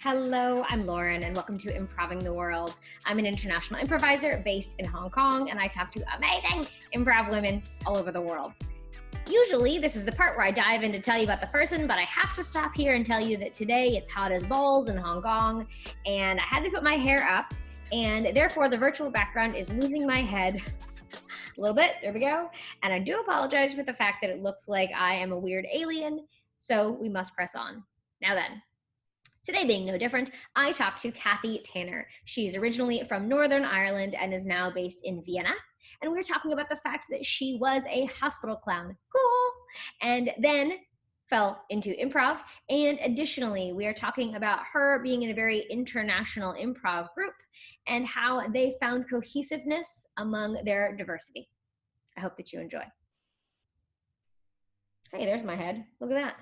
Hello, I'm Lauren, and welcome to Improving the World. I'm an international improviser based in Hong Kong, and I talk to amazing improv women all over the world. Usually, this is the part where I dive in to tell you about the person, but I have to stop here and tell you that today it's hot as balls in Hong Kong, and I had to put my hair up, and therefore the virtual background is losing my head a little bit. There we go. And I do apologize for the fact that it looks like I am a weird alien, so we must press on. Now then. Today being no different, I talked to Kathy Tanner. She's originally from Northern Ireland and is now based in Vienna. And we were talking about the fact that she was a hospital clown. Cool. And then fell into improv. And additionally, we are talking about her being in a very international improv group and how they found cohesiveness among their diversity. I hope that you enjoy. Hey, there's my head. Look at that.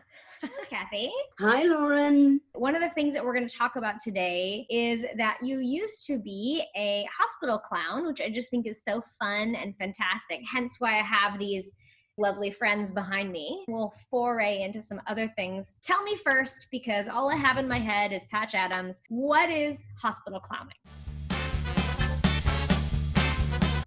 Kathy. Hi, Lauren. One of the things that we're going to talk about today is that you used to be a hospital clown, which I just think is so fun and fantastic. Hence why I have these lovely friends behind me. We'll foray into some other things. Tell me first, because all I have in my head is Patch Adams. What is hospital clowning?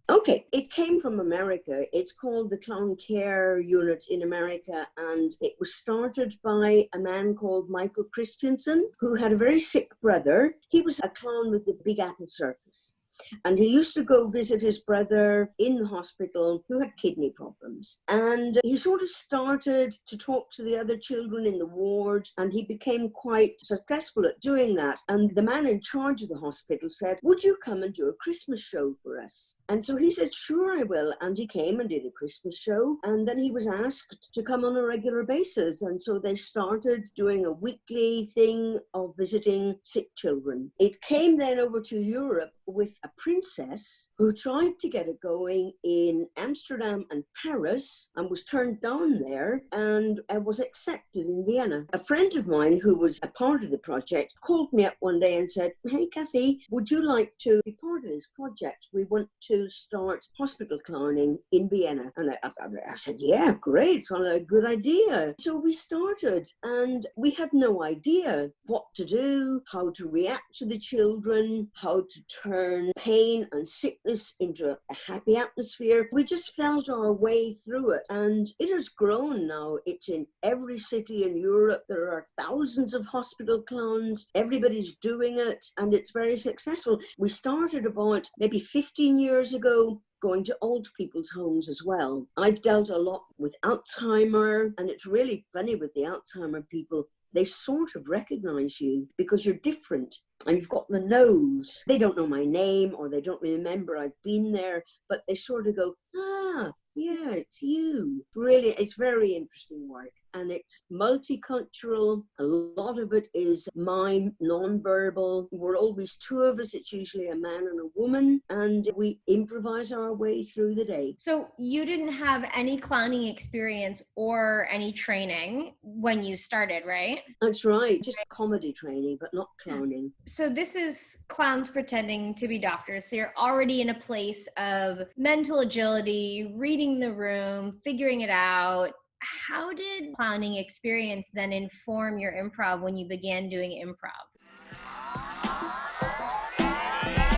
Okay, it came from America. It's called the Clown Care Unit in America, and it was started by a man called Michael Christensen, who had a very sick brother. He was a clown with the Big Apple Circus. And he used to go visit his brother in the hospital who had kidney problems. And he sort of started to talk to the other children in the ward, and he became quite successful at doing that. And the man in charge of the hospital said, "Would you come and do a Christmas show for us?" And so he said, "Sure, I will." And he came and did a Christmas show. And then he was asked to come on a regular basis. And so they started doing a weekly thing of visiting sick children. It came then over to Europe with a princess who tried to get it going in Amsterdam and Paris and was turned down there and was accepted in Vienna. A friend of mine who was a part of the project called me up one day and said, "Hey, Kathy, would you like to be part of this project? We want to start hospital clowning in Vienna." And I said, "Yeah, great, it's a good idea." So we started, and we had no idea what to do, how to react to the children, how to turn pain and sickness into a happy atmosphere. We just felt our way through it, and it has grown now. It's in every city in Europe. There are thousands of hospital clowns. Everybody's doing it, and it's very successful. We started about maybe 15 years ago, going to old people's homes as well. I've dealt a lot with Alzheimer, and it's really funny with the Alzheimer people. They sort of recognize you because you're different and you've got the nose. They don't know my name or they don't remember I've been there, but they sort of go, "Ah, yeah, it's you." Really, it's very interesting work. And it's multicultural. A lot of it is mime, non-verbal. We're always two of us. It's usually a man and a woman. And we improvise our way through the day. So you didn't have any clowning experience or any training when you started, right? That's right. Just comedy training, but not clowning. So this is clowns pretending to be doctors. So you're already in a place of mental agility, reading the room, figuring it out. How did clowning experience then inform your improv when you began doing improv?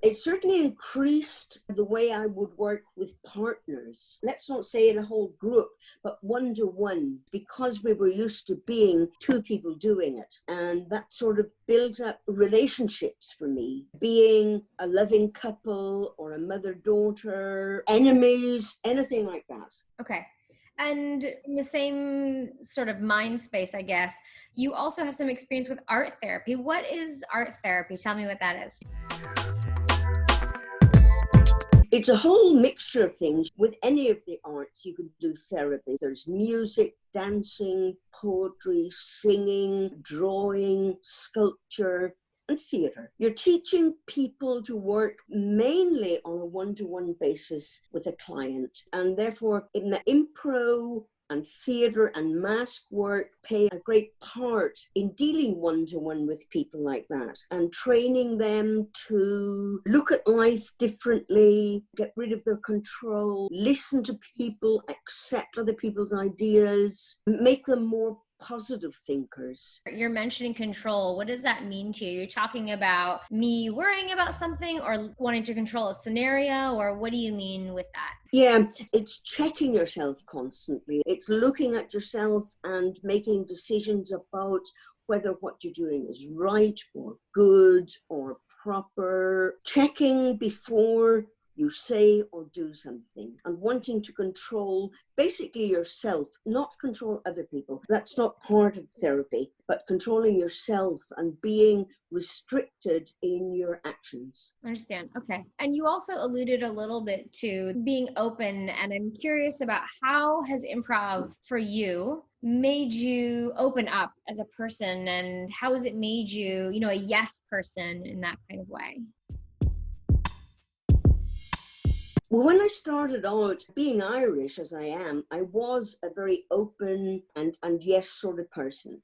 It certainly increased the way I would work with partners. Let's not say in a whole group, but one-to-one, because we were used to being two people doing it. And that sort of builds up relationships for me. Being a loving couple or a mother-daughter, enemies, anything like that. Okay. And in the same sort of mind space, I guess, you also have some experience with art therapy. What is art therapy? Tell me what that is. It's a whole mixture of things. With any of the arts, you can do therapy. There's music, dancing, poetry, singing, drawing, sculpture, and theatre. You're teaching people to work mainly on a one-to-one basis with a client. And therefore, in the improv and theatre and mask work play a great part in dealing one-to-one with people like that and training them to look at life differently, get rid of their control, listen to people, accept other people's ideas, make them more positive thinkers. You're mentioning control. What does that mean to you? You're talking about me worrying about something or wanting to control a scenario, or what do you mean with that? Yeah, it's checking yourself constantly. It's looking at yourself and making decisions about whether what you're doing is right or good or proper. Checking before you say or do something, and wanting to control basically yourself, not control other people. That's not part of therapy, but controlling yourself and being restricted in your actions. I understand. Okay. And you also alluded a little bit to being open, and I'm curious about how has improv for you made you open up as a person, and how has it made you, a yes person in that kind of way? Well, when I started out, being Irish as I am, I was a very open and yes sort of person.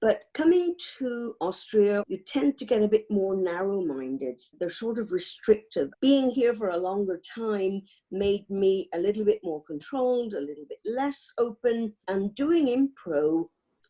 But coming to Austria, you tend to get a bit more narrow-minded. They're sort of restrictive. Being here for a longer time made me a little bit more controlled, a little bit less open, and doing improv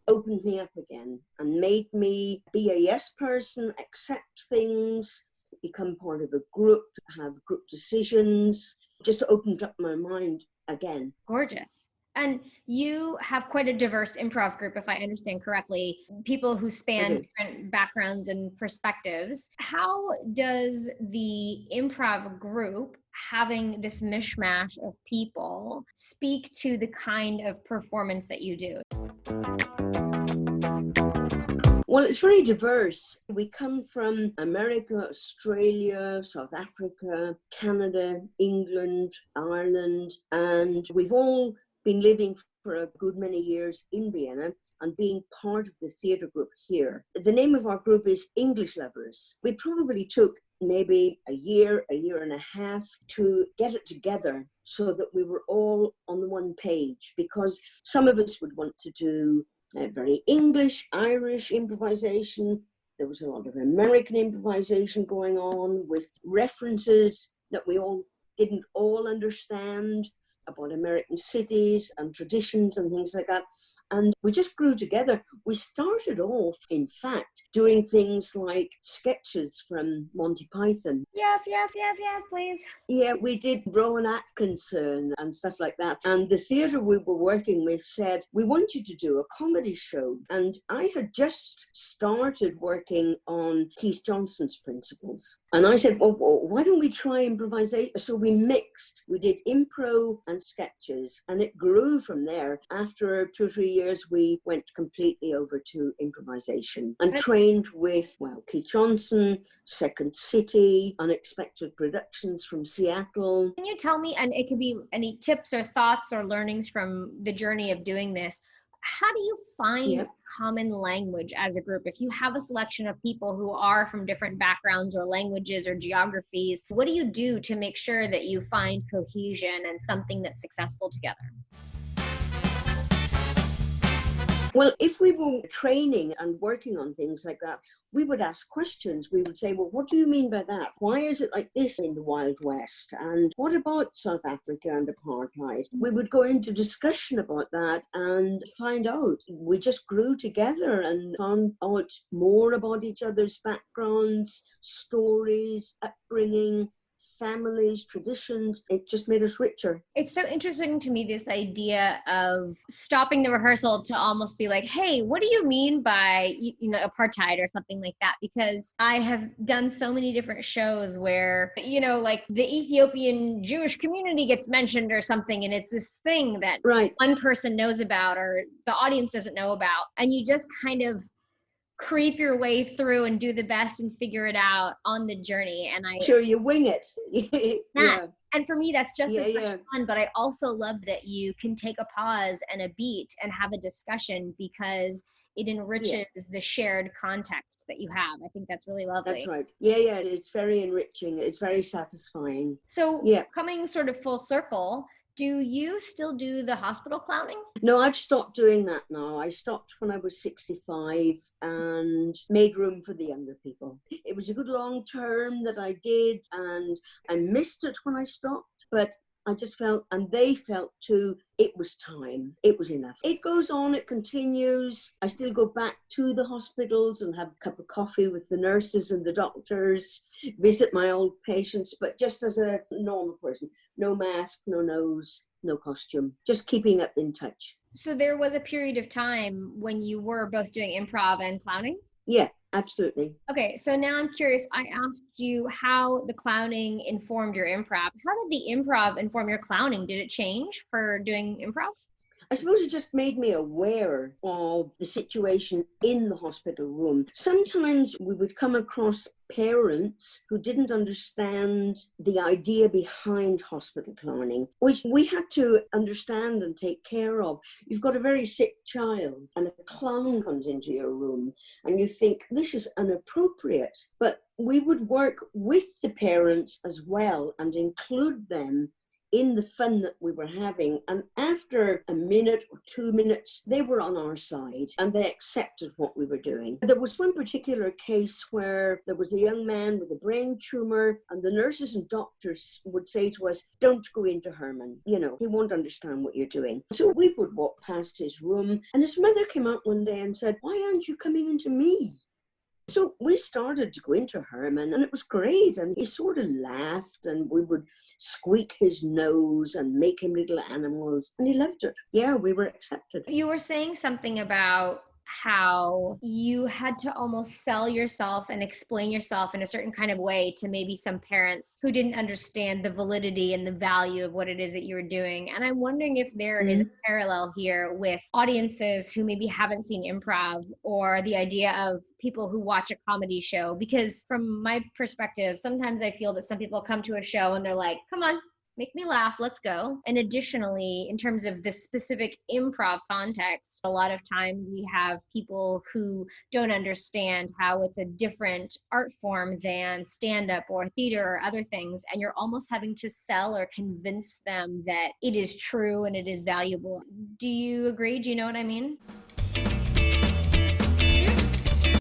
opened me up again and made me be a yes person, accept things, become part of a group, have group decisions, just opened up my mind again. Gorgeous. And you have quite a diverse improv group, if I understand correctly, people who span different backgrounds and perspectives. How does the improv group, having this mishmash of people, speak to the kind of performance that you do? Well, it's very diverse. We come from America, Australia, South Africa, Canada, England, Ireland, and we've all been living for a good many years in Vienna and being part of the theatre group here. The name of our group is English Lovers. We probably took maybe a year and a half to get it together so that we were all on the one page, because some of us would want to do very English, Irish improvisation. There was a lot of American improvisation going on with references that we all didn't all understand about American cities and traditions and things like that. And we just grew together. We started off, in fact, doing things like sketches from Monty Python. Yes, please. Yeah, we did Rowan Atkinson and stuff like that. And the theatre we were working with said, we want you to do a comedy show. And I had just started working on Keith Johnson's principles. And I said, well, why don't we try improvisation? So we mixed. We did improv and sketches, and it grew from there. After 2 or 3 years, we went completely over to improvisation and trained with, Keith Johnson, Second City, Unexpected Productions from Seattle. Can you tell me, and it could be any tips or thoughts or learnings from the journey of doing this, how do you find common language as a group? If you have a selection of people who are from different backgrounds or languages or geographies, what do you do to make sure that you find cohesion and something that's successful together? Well, if we were training and working on things like that, we would ask questions. We would say, well, what do you mean by that? Why is it like this in the Wild West? And what about South Africa and apartheid? We would go into discussion about that and find out. We just grew together and found out more about each other's backgrounds, stories, upbringing, families, traditions. It just made us richer. It's so interesting to me, this idea of stopping the rehearsal to almost be like, hey, what do you mean by, apartheid or something like that? Because I have done so many different shows where, like the Ethiopian Jewish community gets mentioned or something, and it's this thing that one person knows about or the audience doesn't know about. And you just kind of creep your way through and do the best and figure it out on the journey. And Sure, you wing it. Yeah. And for me, that's just as much fun. But I also love that you can take a pause and a beat and have a discussion, because it enriches the shared context that you have. I think that's really lovely. That's right. Yeah, it's very enriching. It's very satisfying. So coming sort of full circle, do you still do the hospital clowning? No, I've stopped doing that now. I stopped when I was 65 and made room for the younger people. It was a good long term that I did, and I missed it when I stopped, but I just felt, and they felt too, it was time. It was enough. It goes on, it continues. I still go back to the hospitals and have a cup of coffee with the nurses and the doctors, visit my old patients, but just as a normal person. No mask, no nose, no costume, just keeping up in touch. So there was a period of time when you were both doing improv and clowning? Yeah, absolutely. Okay, so now I'm curious. I asked you how the clowning informed your improv. How did the improv inform your clowning? Did it change for doing improv? I suppose it just made me aware of the situation in the hospital room. Sometimes we would come across parents who didn't understand the idea behind hospital clowning, which we had to understand and take care of. You've got a very sick child and a clown comes into your room and you think this is inappropriate, but we would work with the parents as well and include them in the fun that we were having. And after a minute or 2 minutes, they were on our side and they accepted what we were doing. There was one particular case where there was a young man with a brain tumor and the nurses and doctors would say to us, don't go into Herman, you know, he won't understand what you're doing. So we would walk past his room and his mother came out one day and said, why aren't you coming into me? So we started to go into Herman and it was great. And he sort of laughed and we would squeak his nose and make him little animals. And he loved it. Yeah, we were accepted. You were saying something about how you had to almost sell yourself and explain yourself in a certain kind of way to maybe some parents who didn't understand the validity and the value of what it is that you were doing. And I'm wondering if there is a parallel here with audiences who maybe haven't seen improv, or the idea of people who watch a comedy show. Because from my perspective, sometimes I feel that some people come to a show and they're like, come on, make me laugh, let's go. And additionally, in terms of this specific improv context, a lot of times we have people who don't understand how it's a different art form than stand-up or theater or other things. And you're almost having to sell or convince them that it is true and it is valuable. Do you agree? Do you know what I mean?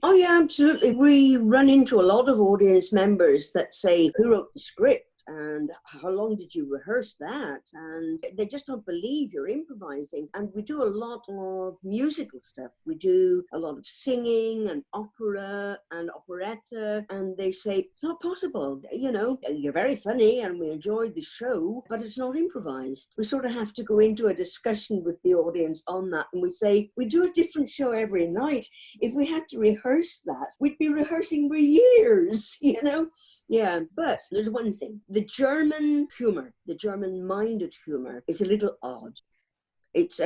Oh yeah, absolutely. We run into a lot of audience members that say, who wrote the script? And how long did you rehearse that? And they just don't believe you're improvising. And we do a lot of musical stuff. We do a lot of singing and opera and operetta. And they say, it's not possible. You know, you're very funny and we enjoyed the show, but it's not improvised. We sort of have to go into a discussion with the audience on that. And we say, we do a different show every night. If we had to rehearse that, we'd be rehearsing for years, you know? Yeah, but there's one thing. The German humor, the German-minded humor is a little odd. It's,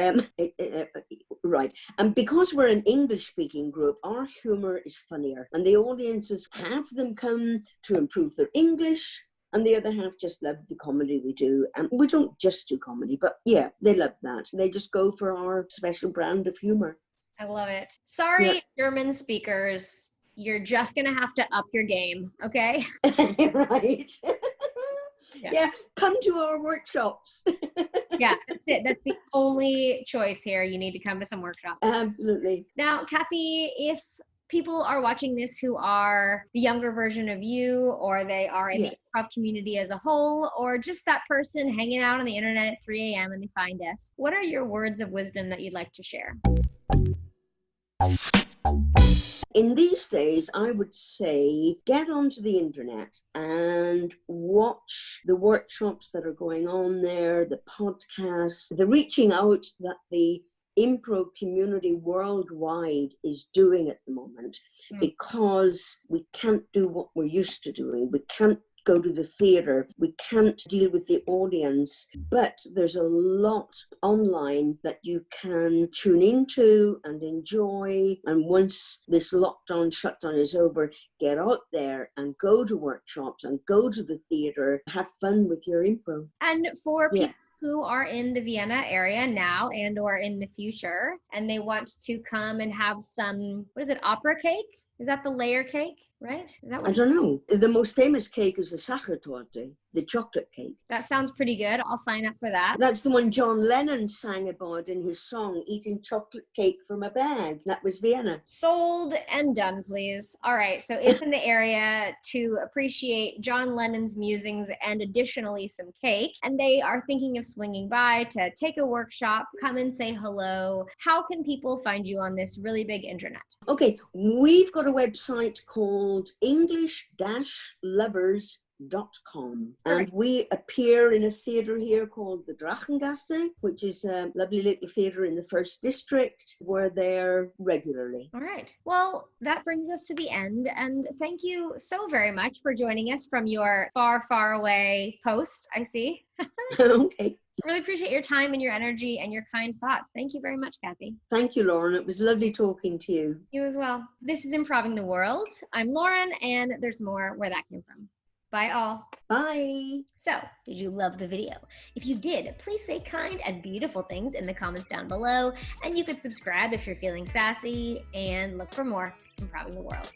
right. And because we're an English-speaking group, our humor is funnier. And the audiences, half of them come to improve their English, and the other half just love the comedy we do. And we don't just do comedy, but yeah, they love that. They just go for our special brand of humor. I love it. Sorry, yeah. German speakers. You're just going to have to up your game, okay? Right. Yeah, come to our workshops. Yeah, that's it. That's the only choice here. You need to come to some workshops. Absolutely. Now, Kathy, if people are watching this who are the younger version of you, or they are in the improv community as a whole, or just that person hanging out on the internet at 3 a.m. and they find us, what are your words of wisdom that you'd like to share? In these days, I would say get onto the internet and watch the workshops that are going on there, the podcasts, the reaching out that the improv community worldwide is doing at the moment, because we can't do what we're used to doing. We can't go to the theater. We can't deal with the audience, but there's a lot online that you can tune into and enjoy. And once this lockdown, shutdown is over, get out there and go to workshops and go to the theater, have fun with your improv. And for people who are in the Vienna area now and or in the future, and they want to come and have some, what is it, opera cake? Is that the layer cake, right? Is that what I don't know. The most famous cake is the sacher torte. the chocolate cake. That sounds pretty good. I'll sign up for that. That's the one John Lennon sang about in his song, Eating Chocolate Cake from a Bag. That was Vienna. Sold and done, please. All right. So if in the area to appreciate John Lennon's musings and additionally some cake, and they are thinking of swinging by to take a workshop, come and say hello, how can people find you on this really big internet? Okay, we've got a website called englishlovers.com, and we appear in a theatre here called the Drachengasse, which is a lovely little theatre in the First District. We're there regularly. All right. Well, that brings us to the end, and thank you so very much for joining us from your far, far away post, I see. Okay. Really appreciate your time and your energy and your kind thoughts. Thank you very much, Kathy. Thank you, Lauren. It was lovely talking to you. You as well. This is Improving the World. I'm Lauren, and there's more where that came from. Bye all. Bye. So, did you love the video? If you did, please say kind and beautiful things in the comments down below, and you could subscribe if you're feeling sassy, and look for more Improving the World.